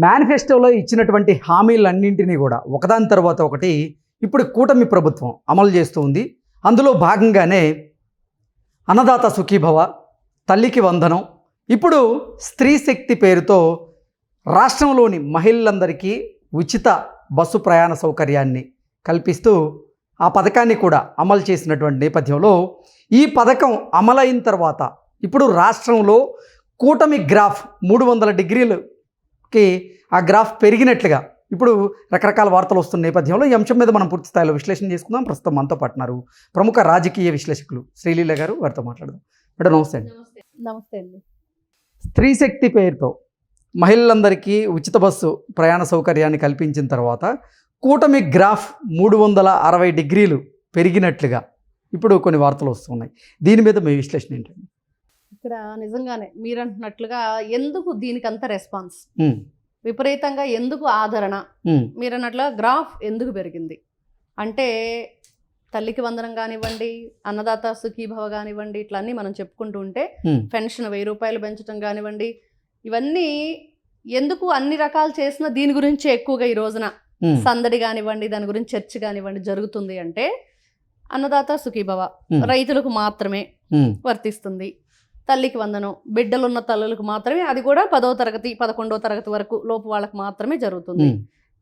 మేనిఫెస్టోలో ఇచ్చినటువంటి హామీలన్నింటినీ కూడా ఒకదాని తర్వాత ఒకటి ఇప్పుడు కూటమి ప్రభుత్వం అమలు చేస్తూ ఉంది. అందులో భాగంగానే అన్నదాత సుఖీభవ, తల్లికి వందనం, ఇప్పుడు స్త్రీ శక్తి పేరుతో రాష్ట్రంలోని మహిళలందరికీ ఉచిత బస్సు ప్రయాణ సౌకర్యాన్ని కల్పిస్తూ ఆ పథకాన్ని కూడా అమలు చేసినటువంటి నేపథ్యంలో ఈ పథకం అమలైన తర్వాత ఇప్పుడు రాష్ట్రంలో కూటమి గ్రాఫ్ 300 డిగ్రీలకి ఆ గ్రాఫ్ పెరిగినట్లుగా ఇప్పుడు రకరకాల వార్తలు వస్తున్న నేపథ్యంలో ఈ అంశం మీద మనం పూర్తి స్థాయిలో విశ్లేషణ చేసుకుందాం. ప్రస్తుతం మనతో పాటున్నారు ప్రముఖ రాజకీయ విశ్లేషకులు శ్రీలీల గారు. వారితో మాట్లాడదాం. మేడం నమస్తే అండి. నమస్తే అండి. స్త్రీ శక్తి పేరుతో మహిళలందరికీ ఉచిత బస్సు ప్రయాణ సౌకర్యాన్ని కల్పించిన తర్వాత కూటమి గ్రాఫ్ 360 డిగ్రీలు పెరిగినట్లుగా ఇప్పుడు కొన్ని వార్తలు వస్తున్నాయి. దీని మీద మీ విశ్లేషణ ఏంటండి? ఇక్కడ నిజంగానే మీరు అంటున్నట్లుగా ఎందుకు దీనికి అంత రెస్పాన్స్, విపరీతంగా ఎందుకు ఆదరణ, మీరు అన్నట్లుగా గ్రాఫ్ ఎందుకు పెరిగింది అంటే తల్లికి వందనం కానివ్వండి, అన్నదాత సుఖీభవ కానివ్వండి, ఇట్లా అన్నీ మనం చెప్పుకుంటూ ఉంటే పెన్షన్ 1000 రూపాయలు పెంచడం కానివ్వండి, ఇవన్నీ ఎందుకు అన్ని రకాలు చేసినా దీని గురించి ఎక్కువగా ఈ రోజున సందడి కానివ్వండి, దాని గురించి చర్చ కానివ్వండి జరుగుతుంది అంటే అన్నదాత సుఖీభవ రైతులకు మాత్రమే వర్తిస్తుంది. తల్లికి వందనం బిడ్డలున్న తల్లులకు మాత్రమే, అది కూడా 10వ తరగతి 11వ తరగతి వరకు లోపు వాళ్ళకి మాత్రమే జరుగుతుంది.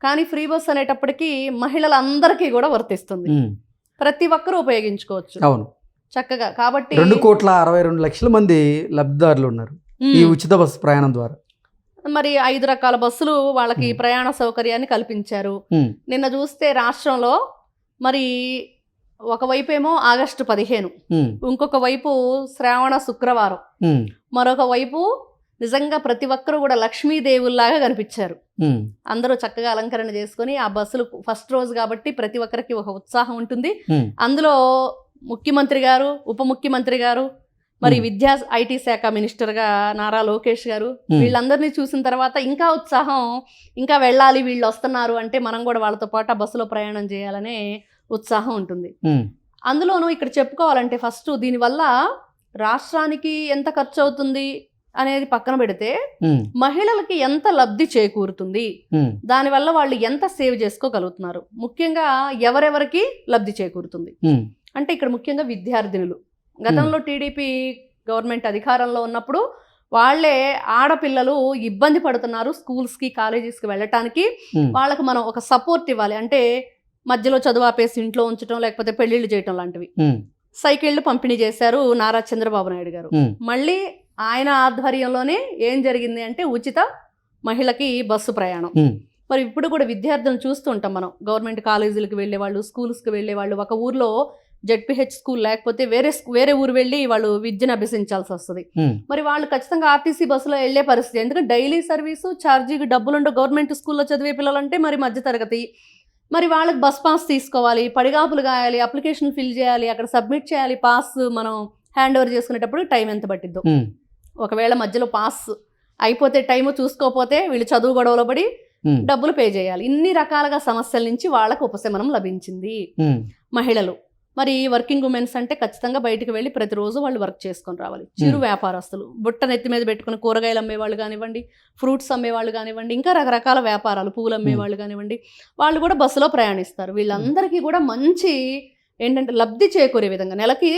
కానీ ఫ్రీ బస్ అనేటప్పటికీ మహిళలందరికీ కూడా వర్తిస్తుంది, ప్రతి ఒక్కరూ ఉపయోగించుకోవచ్చు. అవును, చక్కగా. కాబట్టి 2,62,00,000 మంది లబ్ధిదారులు ఉన్నారు ఈ ఉచిత బస్సు ప్రయాణం ద్వారా. మరి 5 రకాల బస్సులు వాళ్ళకి ప్రయాణ సౌకర్యాన్ని కల్పించారు. నిన్న చూస్తే రాష్ట్రంలో మరి ఒకవైపు ఏమో ఆగస్టు 15, ఇంకొక వైపు శ్రావణ శుక్రవారం, మరొక వైపు నిజంగా ప్రతి ఒక్కరు కూడా లక్ష్మీదేవుల్లాగా కనిపించారు. అందరూ చక్కగా అలంకరణ చేసుకుని ఆ బస్సులు ఫస్ట్ రోజు కాబట్టి ప్రతి ఒక్కరికి ఒక ఉత్సాహం ఉంటుంది. అందులో ముఖ్యమంత్రి గారు, ఉప ముఖ్యమంత్రి గారు, మరి విద్యా ఐటీ శాఖ మినిస్టర్గా నారా లోకేష్ గారు, వీళ్ళందరినీ చూసిన తర్వాత ఇంకా ఉత్సాహం, ఇంకా వెళ్ళాలి వీళ్ళు వస్తున్నారు అంటే మనం కూడా వాళ్ళతో పాటు ఆ బస్సులో ప్రయాణం చేయాలనే ఉత్సాహం ఉంటుంది. అందులోనూ ఇక్కడ చెప్పుకోవాలంటే ఫస్ట్ దీనివల్ల రాష్ట్రానికి ఎంత ఖర్చు అవుతుంది అనేది పక్కన పెడితే మహిళలకి ఎంత లబ్ధి చేకూరుతుంది, దానివల్ల వాళ్ళు ఎంత సేవ్ చేసుకోగలుగుతున్నారు, ముఖ్యంగా ఎవరెవరికి లబ్ధి చేకూరుతుంది అంటే ఇక్కడ ముఖ్యంగా విద్యార్థినులు. గతంలో టీడీపీ గవర్నమెంట్ అధికారంలో ఉన్నప్పుడు వాళ్ళే ఆడపిల్లలు ఇబ్బంది పడుతున్నారు స్కూల్స్కి కాలేజెస్కి వెళ్ళటానికి, వాళ్ళకి మనం ఒక సపోర్ట్ ఇవ్వాలి అంటే మధ్యలో చదువు ఆపేసి ఇంట్లో ఉంచడం లేకపోతే పెళ్లిళ్ళు చేయటం లాంటివి. సైకిళ్ళు పంపిణీ చేశారు నారా చంద్రబాబు నాయుడు గారు. మళ్ళీ ఆయన ఆధ్వర్యంలోనే ఏం జరిగింది అంటే ఉచిత మహిళకి బస్సు ప్రయాణం. మరి ఇప్పుడు కూడా విద్యార్థులను చూస్తూ ఉంటాం మనం, గవర్నమెంట్ కాలేజీలకు వెళ్ళేవాళ్ళు, స్కూల్స్కి వెళ్ళేవాళ్ళు, ఒక ఊర్లో జెడ్పీహెచ్ స్కూల్ లేకపోతే వేరే ఊరు వెళ్ళి వాళ్ళు విద్యను అభ్యసించాల్సి వస్తుంది. మరి వాళ్ళు ఖచ్చితంగా ఆర్టీసీ బస్సులో వెళ్లే పరిస్థితి, ఎందుకంటే డైలీ సర్వీసు ఛార్జీకి డబ్బులుండవు. గవర్నమెంట్ స్కూల్లో చదివే పిల్లలంటే మరి మధ్యతరగతి, మరి వాళ్ళకి బస్ పాస్ తీసుకోవాలి, పడిగాపులు గాయాలి, అప్లికేషన్ ఫిల్ చేయాలి, అక్కడ సబ్మిట్ చేయాలి, పాస్ మనం హ్యాండ్ ఓవర్ చేసుకునేటప్పుడు టైం ఎంత పట్టిద్దో. ఒకవేళ మధ్యలో పాస్ అయిపోతే టైము చూసుకోకపోతే వీళ్ళు చదువు గొడవలో పడి డబ్బులు పే చేయాలి. ఇన్ని రకాలుగా సమస్యల నుంచి వాళ్ళకు ఉపశమనం లభించింది. మహిళలు మరి వర్కింగ్ ఉమెన్స్ అంటే ఖచ్చితంగా బయటకు వెళ్ళి ప్రతిరోజు వాళ్ళు వర్క్ చేసుకొని రావాలి. చిరు వ్యాపారస్తులు బుట్ట నెత్తి మీద పెట్టుకుని కూరగాయలు అమ్మేవాళ్ళు కానివ్వండి, ఫ్రూట్స్ అమ్మేవాళ్ళు కానివ్వండి, ఇంకా రకరకాల వ్యాపారాలు పూలు అమ్మేవాళ్ళు కానివ్వండి, వాళ్ళు కూడా బస్సులో ప్రయాణిస్తారు. వీళ్ళందరికీ కూడా మంచి ఏంటంటే లబ్ధి చేకూరే విధంగా నెలకి,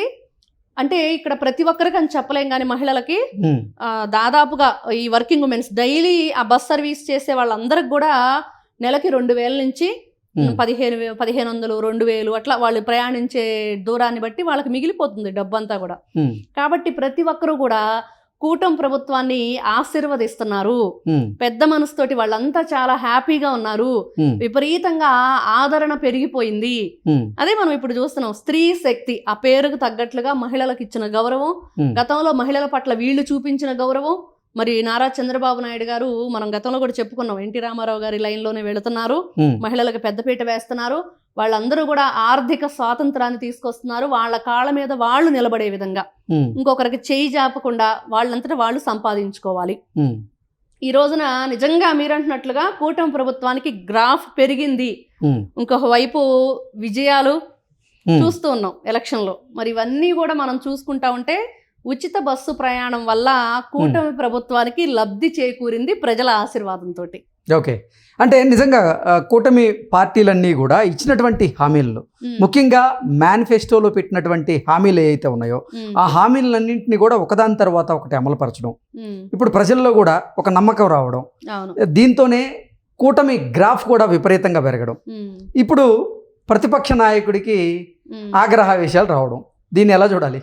అంటే ఇక్కడ ప్రతి ఒక్కరికి అని చెప్పలేం కానీ మహిళలకి దాదాపుగా ఈ వర్కింగ్ ఉమెన్స్ డైలీ ఆ బస్ సర్వీస్ చేసే వాళ్ళందరికి కూడా నెలకి 2,000 నుంచి 1,500 2,000 అట్లా వాళ్ళు ప్రయాణించే దూరాన్ని బట్టి వాళ్ళకి మిగిలిపోతుంది డబ్బంతా కూడా. కాబట్టి ప్రతి ఒక్కరు కూడా కూటమి ప్రభుత్వాన్ని ఆశీర్వదిస్తున్నారు, పెద్ద మనసుతోటి వాళ్ళంతా చాలా హ్యాపీగా ఉన్నారు, విపరీతంగా ఆదరణ పెరిగిపోయింది. అదే మనం ఇప్పుడు చూస్తున్నాం, స్త్రీ శక్తి ఆ పేరుకు తగ్గట్లుగా మహిళలకు ఇచ్చిన గౌరవం, గతంలో మహిళల పట్ల వీళ్ళు చూపించిన గౌరవం. మరి నారా చంద్రబాబు నాయుడు గారు మనం గతంలో కూడా చెప్పుకున్నాం, ఎన్టీ రామారావు గారి లైన్లోనే వెళుతున్నారు, మహిళలకు పెద్దపీట వేస్తున్నారు, వాళ్ళందరూ కూడా ఆర్థిక స్వాతంత్రాన్ని తీసుకొస్తున్నారు, వాళ్ళ కాళ్ళ మీద వాళ్ళు నిలబడే విధంగా, ఇంకొకరికి చేయి జాపకుండా వాళ్ళంతటా వాళ్ళు సంపాదించుకోవాలి. ఈ రోజున నిజంగా మీరంటున్నట్లుగా కూటమి ప్రభుత్వానికి గ్రాఫ్ పెరిగింది. ఇంకొక వైపు విజయాలు చూస్తూ ఉన్నాం ఎలక్షన్లో. మరి ఇవన్నీ కూడా మనం చూసుకుంటా ఉంటే ఉచిత బస్సు ప్రయాణం వల్ల కూటమి ప్రభుత్వానికి లబ్ధి చేకూరింది ప్రజల ఆశీర్వాదంతో. ఓకే. అంటే నిజంగా కూటమి పార్టీలన్నీ కూడా ఇచ్చినటువంటి హామీలు, ముఖ్యంగా మేనిఫెస్టోలో పెట్టినటువంటి హామీలు ఏవైతే ఉన్నాయో ఆ హామీలన్నింటినీ కూడా ఒకదాని తర్వాత ఒకటి అమలుపరచడం, ఇప్పుడు ప్రజల్లో కూడా ఒక నమ్మకం రావడం, దీంతోనే కూటమి గ్రాఫ్ కూడా విపరీతంగా పెరగడం, ఇప్పుడు ప్రతిపక్ష నాయకుడికి ఆగ్రహావేశాలు రావడం, దీన్ని ఎలా చూడాలి?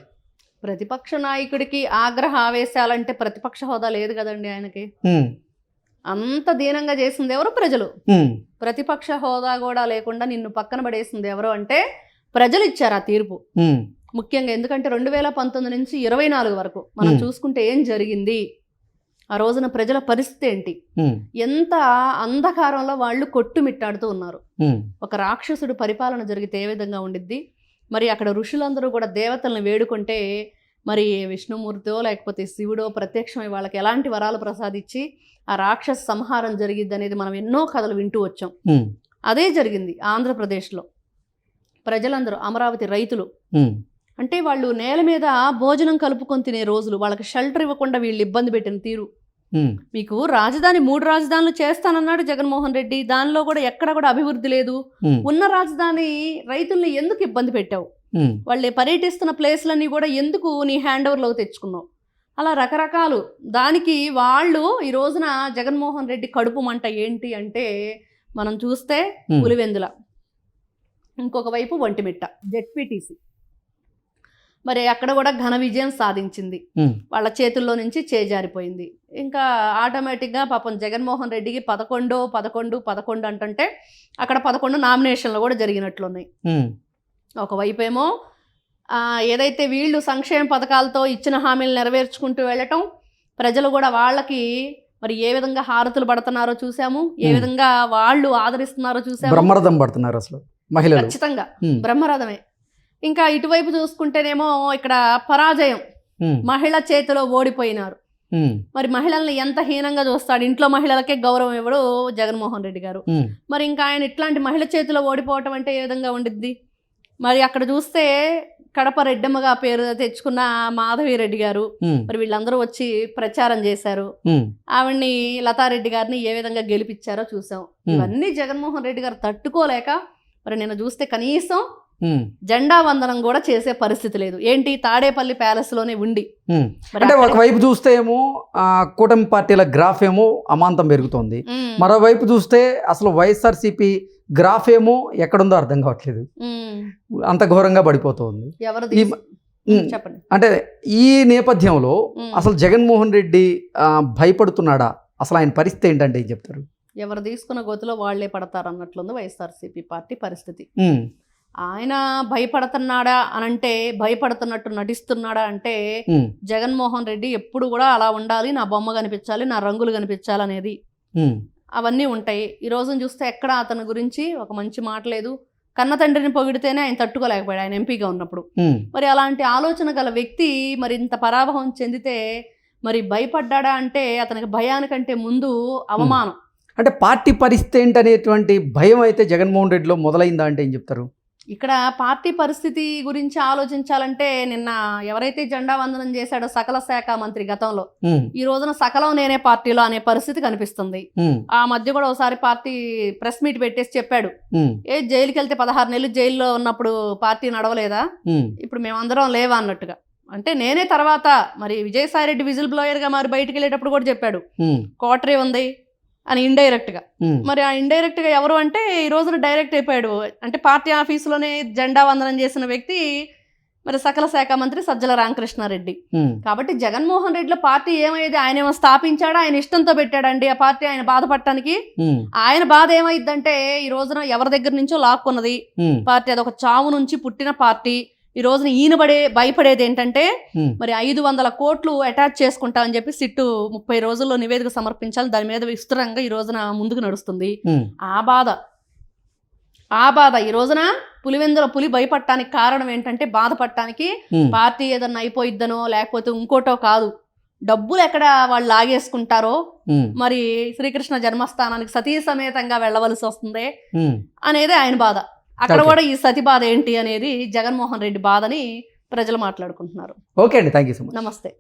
ప్రతిపక్ష నాయకుడికి ఆగ్రహ ఆవేశాలంటే ప్రతిపక్ష హోదా లేదు కదండి ఆయనకి. అంత దీనంగా చేసింది ఎవరు? ప్రజలు. ప్రతిపక్ష హోదా కూడా లేకుండా నిన్ను పక్కన పడేసింది ఎవరు అంటే ప్రజలు ఇచ్చారు ఆ తీర్పు. ముఖ్యంగా ఎందుకంటే 2019 నుంచి 24 వరకు మనం చూసుకుంటే ఏం జరిగింది, ఆ రోజున ప్రజల పరిస్థితి ఏంటి, ఎంత అంధకారంలో వాళ్ళు కొట్టుమిట్టాడుతూ ఉన్నారు. ఒక రాక్షసుడు పరిపాలన జరిగితే ఏ విధంగా ఉండిద్ది, మరి అక్కడ ఋషులందరూ కూడా దేవతలను వేడుకుంటే మరి విష్ణుమూర్తితో లేకపోతే శివుడో ప్రత్యక్షమై వాళ్ళకి ఎలాంటి వరాలు ప్రసాదించి ఆ రాక్షస సంహారం జరిగిద్ది అనేది మనం ఎన్నో కథలు వింటూ వచ్చాం. అదే జరిగింది ఆంధ్రప్రదేశ్లో. ప్రజలందరూ, అమరావతి రైతులు అంటే వాళ్ళు నేల మీద భోజనం కలుపుకొని తినే రోజులు, వాళ్ళకి షెల్టర్ ఇవ్వకుండా వీళ్ళు ఇబ్బంది పెట్టిన తీరు. మీకు రాజధాని 3 రాజధానులు చేస్తానన్నాడు జగన్మోహన్ రెడ్డి, దానిలో కూడా ఎక్కడ కూడా అభివృద్ధి లేదు. ఉన్న రాజధాని రైతుల్ని ఎందుకు ఇబ్బంది పెట్టావు, వాళ్ళు పర్యటిస్తున్న ప్లేస్లన్నీ కూడా ఎందుకు నీ హ్యాండ్ ఓవర్లో తెచ్చుకున్నావు, అలా రకరకాలు. దానికి వాళ్ళు ఈ రోజున జగన్మోహన్ రెడ్డి కడుపు మంట ఏంటి అంటే మనం చూస్తే పులివెందుల, ఇంకొక వైపు ఒంటిమిట్ట జెడ్పీటీసీ, మరి అక్కడ కూడా ఘన విజయం సాధించింది. వాళ్ళ చేతుల్లో నుంచి చేజారిపోయింది. ఇంకా ఆటోమేటిక్గా పాపం జగన్మోహన్ రెడ్డికి 11 అంటుంటే అక్కడ 11 నామినేషన్లు కూడా జరిగినట్లున్నాయి. ఒకవైపు ఏమో ఏదైతే వీళ్ళు సంక్షేమ పథకాలతో ఇచ్చిన హామీలు నెరవేర్చుకుంటూ వెళ్ళటం, ప్రజలు కూడా వాళ్ళకి మరి ఏ విధంగా హారతులు పడుతున్నారో చూసాము, ఏ విధంగా వాళ్ళు ఆదరిస్తున్నారో చూసాము. బ్రహ్మరథం పడుతున్నారు అసలు మహిళలు, ఖచ్చితంగా బ్రహ్మరథమే. ఇంకా ఇటువైపు చూసుకుంటేనేమో ఇక్కడ పరాజయం, మహిళ చేతిలో ఓడిపోయినారు. మరి మహిళల్ని ఎంత హీనంగా చూస్తాడు, ఇంట్లో మహిళలకే గౌరవం ఇవ్వడు జగన్మోహన్ రెడ్డి గారు. మరి ఇంకా ఆయన ఇట్లాంటి మహిళ చేతిలో ఓడిపోవటం అంటే ఏ విధంగా ఉండిద్ది. మరి అక్కడ చూస్తే కడప రెడ్డమ్మగా పేరు తెచ్చుకున్న మాధవిరెడ్డి గారు, మరి వీళ్ళందరూ వచ్చి ప్రచారం చేశారు. ఆవిడ్ని, లతారెడ్డి గారిని ఏ విధంగా గెలిపించారో చూసాం. ఇవన్నీ జగన్మోహన్ రెడ్డి గారు తట్టుకోలేక మరి నిన్న చూస్తే కనీసం జెండా వందనం కూడా చేసే పరిస్థితి లేదు. ఏంటి, తాడేపల్లి ప్యాలెస్ లోనే ఉండి. అంటే ఒకవైపు చూస్తే ఏమో కూటమి పార్టీల గ్రాఫ్ ఏమో అమాంతం పెరుగుతోంది, మరోవైపు చూస్తే అసలు వైఎస్ఆర్సీపీ గ్రాఫ్ ఏమో ఎక్కడుందో అర్థం కావట్లేదు, అంత ఘోరంగా పడిపోతుంది. చెప్పండి. అంటే ఈ నేపథ్యంలో అసలు జగన్మోహన్ రెడ్డి భయపడుతున్నాడా, అసలు ఆయన పరిస్థితి ఏంటంటే ఏం చెప్తారు? ఎవరు తీసుకున్న గోతిలో వాళ్లే పడతారు అన్నట్లుంది వైఎస్ఆర్సీపీ పార్టీ పరిస్థితి. ఆయన భయపడుతున్నాడా అనంటే, భయపడుతున్నట్టు నటిస్తున్నాడా అంటే, జగన్మోహన్ రెడ్డి ఎప్పుడు కూడా అలా ఉండాలి, నా బొమ్మ కనిపించాలి, నా రంగులు కనిపించాలి అనేది అవన్నీ ఉంటాయి. ఈ రోజున చూస్తే ఎక్కడ అతని గురించి ఒక మంచి మాట లేదు. కన్న తండ్రిని పొగిడితేనే ఆయన తట్టుకోలేకపోయాడు ఆయన ఎంపీగా ఉన్నప్పుడు. మరి అలాంటి ఆలోచన గల వ్యక్తి మరి ఇంత పరాభవం చెందితే మరి భయపడ్డా అంటే అతనికి భయానికంటే ముందు అవమానం. అంటే పార్టీ పరిస్థితి ఏంటనేటువంటి భయం అయితే జగన్మోహన్ రెడ్డిలో మొదలైందా అంటే ఏం చెప్తారు? ఇక్కడ పార్టీ పరిస్థితి గురించి ఆలోచించాలంటే నిన్న ఎవరైతే జెండా వందనం చేశాడో సకల శాఖ మంత్రి గతంలో, ఈ రోజున సకలం నేనే పార్టీలో అనే పరిస్థితి కనిపిస్తుంది. ఆ మధ్య కూడా ఒకసారి పార్టీ ప్రెస్ మీట్ పెట్టేసి చెప్పాడు, జైలుకి వెళ్తే 16 నెలలు జైల్లో ఉన్నప్పుడు పార్టీ నడవలేదా, ఇప్పుడు మేమందరం లేవా అన్నట్టుగా. అంటే నేనే తర్వాత మరి విజయసాయిరెడ్డి విజిల్ బ్లోయర్ గా మరి బయటకు వెళ్ళేటప్పుడు కూడా చెప్పాడు కోటరీ ఉంది అని ఇండైరెక్ట్ గా. మరి ఆ ఇండైరెక్ట్ గా ఎవరు అంటే ఈ రోజున డైరెక్ట్ అయిపోయాడు. అంటే పార్టీ ఆఫీసులోనే జెండా వందనం చేసిన వ్యక్తి మరి సకల శాఖ మంత్రి సజ్జల రామకృష్ణారెడ్డి. కాబట్టి జగన్మోహన్ రెడ్డిలో పార్టీ ఏమైంది, ఆయన ఏమో స్థాపించాడా, ఆయన ఇష్టంతో పెట్టాడండి ఆ పార్టీ ఆయన బాధపడటానికి. ఆయన బాధ ఏమైందంటే ఈ రోజున ఎవరి దగ్గర నుంచో లాక్కున్నది పార్టీ, అదొక చావు నుంచి పుట్టిన పార్టీ. ఈ రోజున ఈయన భయపడేది ఏంటంటే మరి 500 కోట్లు అటాచ్ చేసుకుంటా అని చెప్పి సిట్టు 30 రోజుల్లో నివేదిక సమర్పించాలి, దాని మీద విస్తృతంగా ఈ రోజున ముందుకు నడుస్తుంది. ఆ బాధ ఈ రోజున పులివెందుల పులి భయపడటానికి కారణం ఏంటంటే, బాధపడటానికి పార్టీ ఏదన్నా అయిపోయిద్దనో లేకపోతే ఇంకోటో కాదు, డబ్బులు ఎక్కడ వాళ్ళు లాగేసుకుంటారో, మరి శ్రీకృష్ణ జన్మస్థానానికి సతీ సమేతంగా వెళ్ళవలసి వస్తుంది అనేది ఆయన బాధ. అక్కడ కూడా ఈ సతి బాధ ఏంటి అనేది జగన్మోహన్ రెడ్డి బాధని ప్రజలు మాట్లాడుకుంటున్నారు. ఓకే అండి, థ్యాంక్ యూ సో మచ్. నమస్తే.